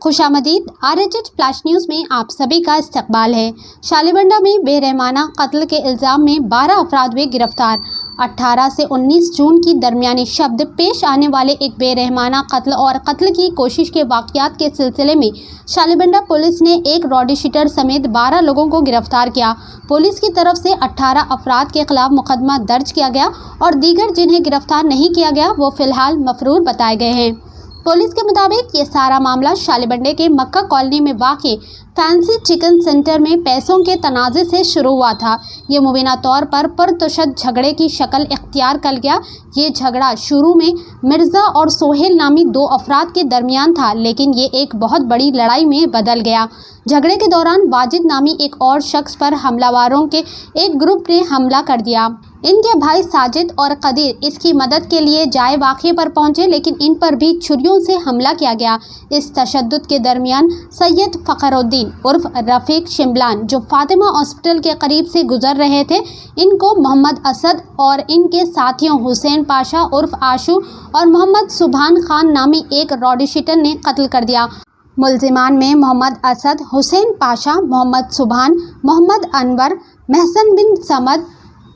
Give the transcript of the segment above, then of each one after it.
खुशामदीद। आरएचएच flash news में आप सभी का इस्तकबाल है। शालीबंडा में बेरहमाना कत्ल के इल्ज़ाम में 12 अफराद हुए गिरफ्तार। 18 से 19 जून की दरमियानी शब्द पेश आने वाले एक बेरहमाना कत्ल और कत्ल की कोशिश के वाक़यात के सिलसिले में शालीबंडा पुलिस ने एक रॉडी शीटर समेत 12 लोगों को गिरफ्तार किया। पुलिस की तरफ से 18 अफराद के खिलाफ मुकदमा दर्ज किया गया और दीगर जिन्हें गिरफ्तार नहीं किया गया वो फिलहाल मफरूर बताए गए हैं। पुलिस के मुताबिक ये सारा मामला शालीबंडे के मक्का कॉलोनी में वाक़ फैंसी चिकन सेंटर में पैसों के तनाज़े से शुरू हुआ था। ये मुबीना तौर पर पुरतशद्दुद झगड़े की शक्ल इख्तियार कर गया। ये झगड़ा शुरू में मिर्ज़ा और सोहेल नामी 2 अफराद के दरमियान था, लेकिन ये एक बहुत बड़ी लड़ाई में बदल गया। झगड़े के दौरान वाजिद नामी एक और शख्स पर हमलावरों के एक ग्रुप ने हमला कर दिया। इनके भाई साजिद और कदीर इसकी मदद के लिए जाए वाक़े पर पहुंचे, लेकिन इन पर भी छुरियों से हमला किया गया। इस तशद्दुद के दरमियान सैयद फ़खरुद्दीन उर्फ रफ़ीक शिमलान, जो फातिमा हॉस्पिटल के करीब से गुजर रहे थे, इनको मोहम्मद असद और इनके साथियों हुसैन पाशा उर्फ आशू और मोहम्मद सुभान खान नामी एक रॉडी शीटर ने कत्ल कर दिया। मुल्ज़िमान में मोहम्मद असद, हुसैन पाशा, मोहम्मद सुभान, मोहम्मद अनवर, महसन बिन समद,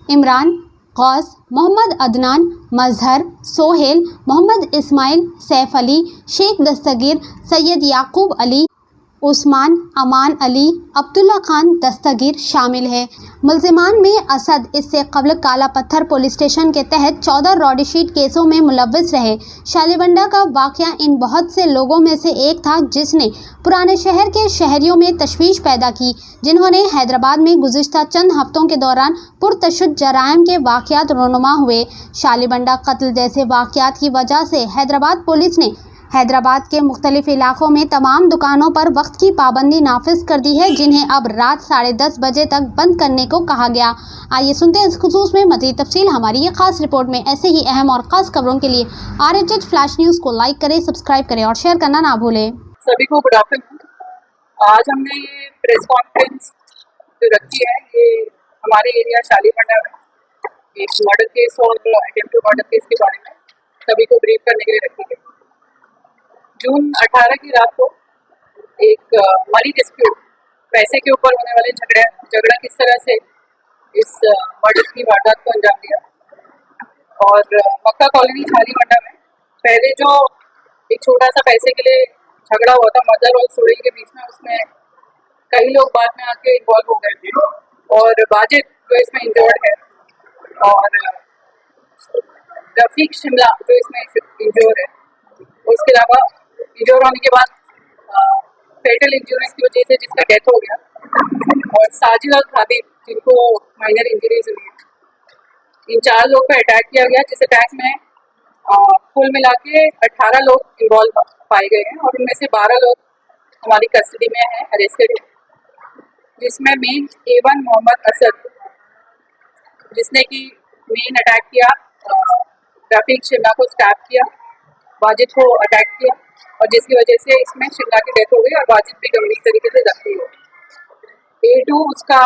इमरान, गौस, मोहम्मद अदनान, मजहर, सोहेल, मोहम्मद इस्माइल, सैफ अली, शेख दस्तगीर, सैयद याकूब अली, उस्मान, अमान अली, अब्दुल्ला खान दस्तगीर शामिल है। मुल्ज़िमान में असद इससे कबल काला पत्थर पुलिस स्टेशन के तहत 14 रॉडी शीट केसों में मुलव्वस रहे। शालीबंडा का वाक़या इन बहुत से लोगों में से एक था जिसने पुराने शहर के शहरियों में तशवीश पैदा की, जिन्होंने हैदराबाद में गुज़िश्ता चंद हफ्तों के दौरान पुरतशद्दुद जराइम के वाक़यात रोनुमा हुए। शालीबंडा कत्ल जैसे वाक़यात की वजह से हैदराबाद पुलिस ने हैदराबाद के मुख्तलिफ इलाकों में तमाम दुकानों पर वक्त की पाबंदी नाफिज कर दी है, जिन्हें अब रात 10:30 बजे तक बंद करने को कहा गया। आइए सुनते हैं इस खुसूस में मज़ीद तफसील हमारी ये खास रिपोर्ट में। ऐसे ही अहम और ख़ास खबरों के लिए आरएचएच फ्लैश न्यूज़ को लाइक करें, सब्सक्राइब करें और शेयर करना ना भूलें। सभी को गुड आफ्टरनून। आज हमने ये प्रेस कॉन्फ्रेंस जो रखी है, ये हमारे एरिया शालीबंडा में एक मर्डर केस और अटेम्प्ट मर्डर केस के बारे में सभी को ब्रीफ करने के लिए रखी है। जून 18 की रात को एक मनी डिस्प्यूट, पैसे के ऊपर होने वाले झगड़ा किस तरह से इस मर्डर की वारदात को अंजाम दिया। और मक्का कॉलोनी शालीबंडा में पहले जो एक छोटा सा पैसे के लिए झगड़ा हुआ था मदर और सोहेल के बीच में, उसमें कई लोग बाद में आके इन्वॉल्व हो गए थे और वाजिद जो इसमें इंजर्ड है और रफ़ीक शिमला जो इसमें इंजर्ड है। उसके अलावा इंजर्ड होने के बाद फेटल इंजरीज की वजह से जिसका डेथ हो गया, और साजिद और खादिर जिनको माइनर इंजरीज हुई। इन 4 लोग पर अटैक किया गया, जिस अटैक में कुल मिला के 18 लोग इन्वॉल्व पाए गए हैं और उनमें से 12 लोग हमारी कस्टडी में हैं, अरेस्टेड हैं, जिसमें मेन A1 मोहम्मद असद, जिसने कि मेन अटैक किया, रफ़ीक शिमला को स्टैप किया, वाजिद को अटैक किया और जिसकी वजह से इसमें शिमला की डेथ हो गई और वाजिद भी गंभीर तरीके से जख्मी हो। A2 उसका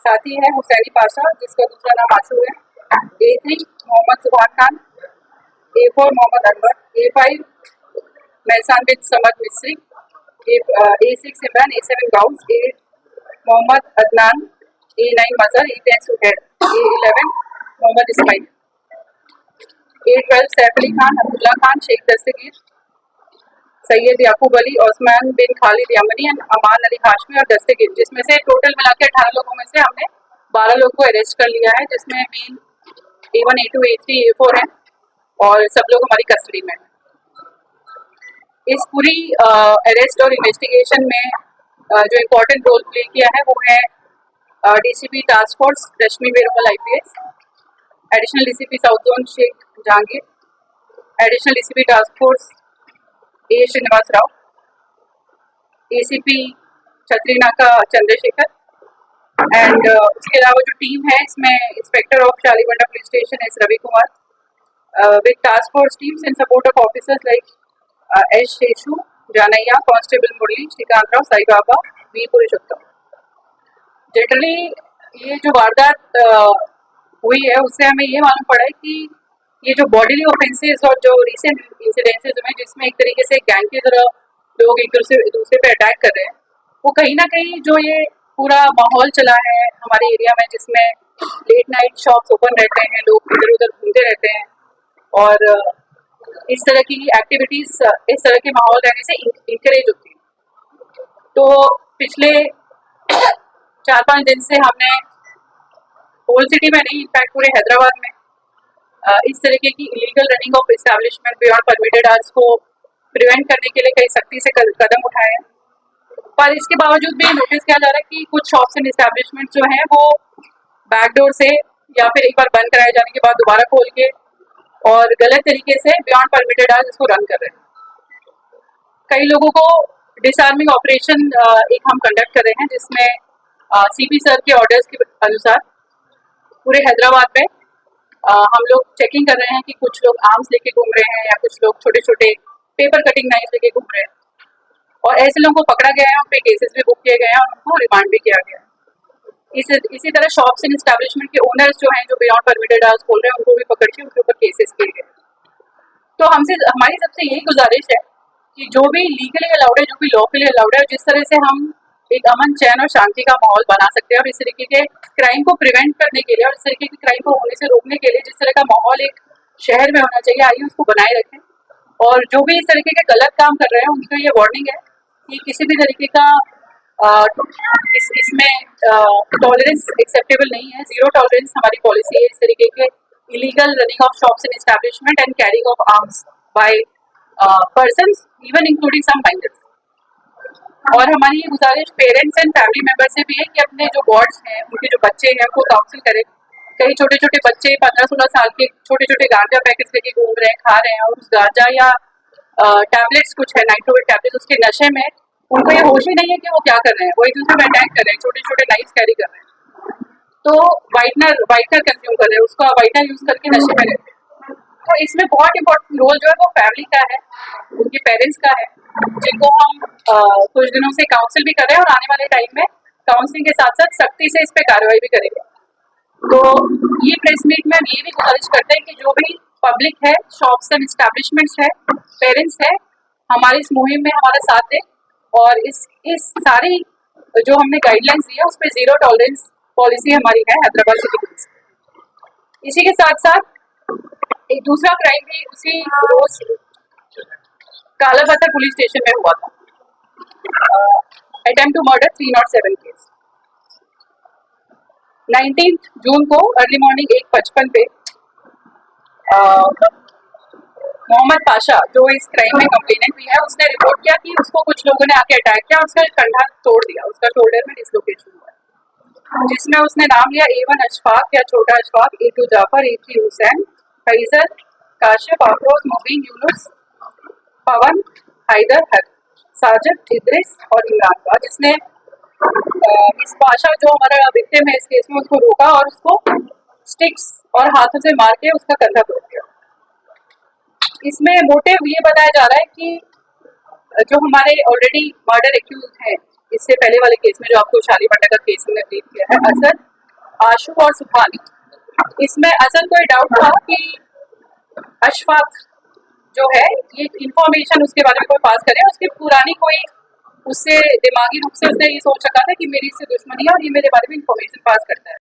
साथी है हुसैनी पाशा, जिसका दूसरा नाम आशू है। A3 मोहम्मद सुभान खान, A4 मोहम्मद अनवर, A5 महसान बिन Samad Misri, A6 Imran, A7 Ghouse, A8 Mohammed Adnan, A9 Mazhar, A10 Suhail, A11 Mohammed Ismail, A12 Saif Ali Khan, Abdullah Khan, Shaikh Dastagir, Syed Yakub Ali, Usman Bin Khalid Yamani, Aman Ali Hashmi और दस्तगीर, जिसमें से टोटल मिला के 18 लोगों में से हमने 12 लोग को अरेस्ट कर लिया है, जिसमें main A1, A2, A3, A4 है और सब लोग हमारी कस्टडी में हैं। इस पूरी अरेस्ट और इन्वेस्टिगेशन में जो इम्पोर्टेंट रोल प्ले किया है वो है DCP task force Rashmi Verumal IPS, additional DCP south zone Shaikh Jahangir, additional DCP task force A Srinivas Rao, ACP Chatrinaka Chandrashekar and उसके अलावा जो टीम है इसमें inspector of Shalibanda police station S Ravi Kumar with task force teams in support of officers like S Seshu Janaiah, constable Murali, Srikanth Rao, Sai Baba, V Purushottam. Generally ये जो वारदात हुई है उससे हमें ये मालूम पड़ा है कि ये जो बॉडीली ऑफेंसेस और जो रिसेंट इंसिडेंसेस हुए जिसमें एक तरीके से गैंग की तरह लोग एक दूसरे पे अटैक कर रहे हैं, वो कहीं ना कहीं जो ये पूरा माहौल चला है हमारे एरिया में, जिसमें लेट नाइट शॉप्स ओपन रहते हैं, लोग इधर उधर घूमते रहते हैं और इस तरह की एक्टिविटीज, इस तरह के माहौल रहने से इंकरेज होती है। तो पिछले 4-5 दिन से हमने होल सिटी में नहीं, इनफैक्ट पूरे हैदराबाद में इस तरीके की illegal running of establishment beyond permitted hours को प्रिवेंट करने के लिए कई सख्ती से कदम उठाए हैं। पर इसके बावजूद भी नोटिस किया जा रहा है कि कुछ शॉप्स एंड एस्टैब्लिशमेंट जो हैं वो बैकडोर से या फिर एक बार बंद कराए जाने के बाद दोबारा खोल के और गलत तरीके से बियॉन्ड परमिटेड आवर्स इसको रन कर रहे हैं। कई लोगों को डिसआर्मिंग ऑपरेशन एक हम कंडक्ट कर रहे हैं, जिसमें सीपी सर के ऑर्डर्स के अनुसार पूरे हैदराबाद में हम लोग चेकिंग कर रहे हैं कि कुछ लोग आर्म्स लेके घूम रहे हैं या कुछ लोग छोटे छोटे पेपर कटिंग नाइफ लेके घूम रहे हैं और ऐसे लोगों को पकड़ा गया है, उन पे केसेस भी बुक किए गए हैं और उनको रिमांड भी किया गया है। इसी तरह शॉप्स एंड एस्टैब्लिशमेंट के ओनर्स जो हैं, जो बियॉन्ड परमिटेड आवर्स खोल रहे हैं, उनको भी पकड़ के उनके ऊपर केसेस किए गए। तो हमारी सबसे यही गुजारिश है कि जो भी लीगली अलाउड है, जो भी लॉफुली अलाउड है, जिस तरह से हम एक अमन चैन और शांति का माहौल बना सकते हैं और इस तरीके के क्राइम को प्रिवेंट करने के लिए और इस तरीके के क्राइम को होने से रोकने के लिए जिस तरह का माहौल एक शहर में होना चाहिए, आइए उसको बनाए रखें। और जो भी इस तरीके के गलत काम कर रहे हैं, उनको ये वार्निंग है कि किसी भी तरीके का इसमें टॉलरेंस एक्सेप्टेबल नहीं है। जीरो टॉलरेंस हमारी पॉलिसी है इस तरीके के illegal running of shops and establishment and carrying of arms by persons, even including some minors. और हमारी ये गुजारिश पेरेंट्स एंड फैमिली मेंबर से भी है कि अपने जो वार्ड्स हैं, उनके जो बच्चे हैं, उनको काउंसिल करें। कई छोटे छोटे बच्चे 15-16 साल के छोटे छोटे गांजा पैकेट्स लेके घूम रहे हैं, खा रहे हैं और उस गांजा या टैबलेट्स कुछ है, नाइट्रोवेट टैबलेट्स, उसके नशे में उनको ये होश ही नहीं है कि वो क्या कर रहे हैं, वो एक दूसरे में अटैक कर रहे हैं, छोटे छोटे नाइफ्स कैरी कर रहे हैं, तो वाइटनर कंज्यूम कर रहे हैं, उसका वाइटनर यूज करके नशे में रहते हैं। तो इसमें बहुत इंपॉर्टेंट रोल जो है वो फैमिली का है, उनके पेरेंट्स का है, जिनको हम कुछ दिनों से काउंसिल भी कर रहे हैं और आने वाले टाइम में काउंसलिंग के साथ साथ सख्ती से इस पे कार्रवाई भी करेंगे। तो ये प्रेस मीट में हम ये भी गुजारिश करते हैं कि जो भी पब्लिक है, शॉप्स एंड एस्टैब्लिशमेंट्स है, पेरेंट्स है, हमारी इस मुहिम में हमारा साथ दें और इस सारी जो हमने गाइडलाइंस दी है उस पर जीरो टॉलरेंस पॉलिसी हमारी है हैदराबाद सिटी पुलिस। इसी के साथ साथ एक दूसरा क्राइम भी उसी रोज कालापत्थर पुलिस स्टेशन में हुआ था, अटेम्प्ट टू मर्डर 307 केस। 19 जून को अर्ली मॉर्निंग 1:55 पे मोहम्मद पाशा, जो इस क्राइम में कंप्लेनेंट भी है, उसने रिपोर्ट किया कि उसको कुछ लोगों ने आके अटैक किया और उसका कंधा तोड़ दिया, उसका शोल्डर में डिसलोकेशन हुआ, जिसमें उसने नाम लिया A1 अशफाक या छोटा अशफाक, A2 जाफर, A3 हुसैन, फैजल, काशिफ, आफरोज, मुबीन, यूनुस, पवन, हैदर, साजिद, इद्रिस और इमरान का, जिसने इस पाशा जो हमारा विक्टिम है इस केस में, उसको रोका और उसको स्टिक्स और हाथों से मार के उसका कंधा तोड़ दिया। इसमें मोटिव ये बताया जा रहा है कि जो हमारे ऑलरेडी मर्डर एक्यूज हैं, इससे पहले वाले केस में जो आपको शालीमार नगर केस में ब्रीफ किया है, असद, आशु और सुभानी, इसमें असद को डाउट था कि अशफाक जो है ये इंफॉर्मेशन उसके बारे में कोई पास करे, उसकी पुरानी कोई उससे दिमागी रूप से उसने ये सोच रखा था कि मेरी इससे दुश्मनी है और ये मेरे बारे में इंफॉर्मेशन पास करता है।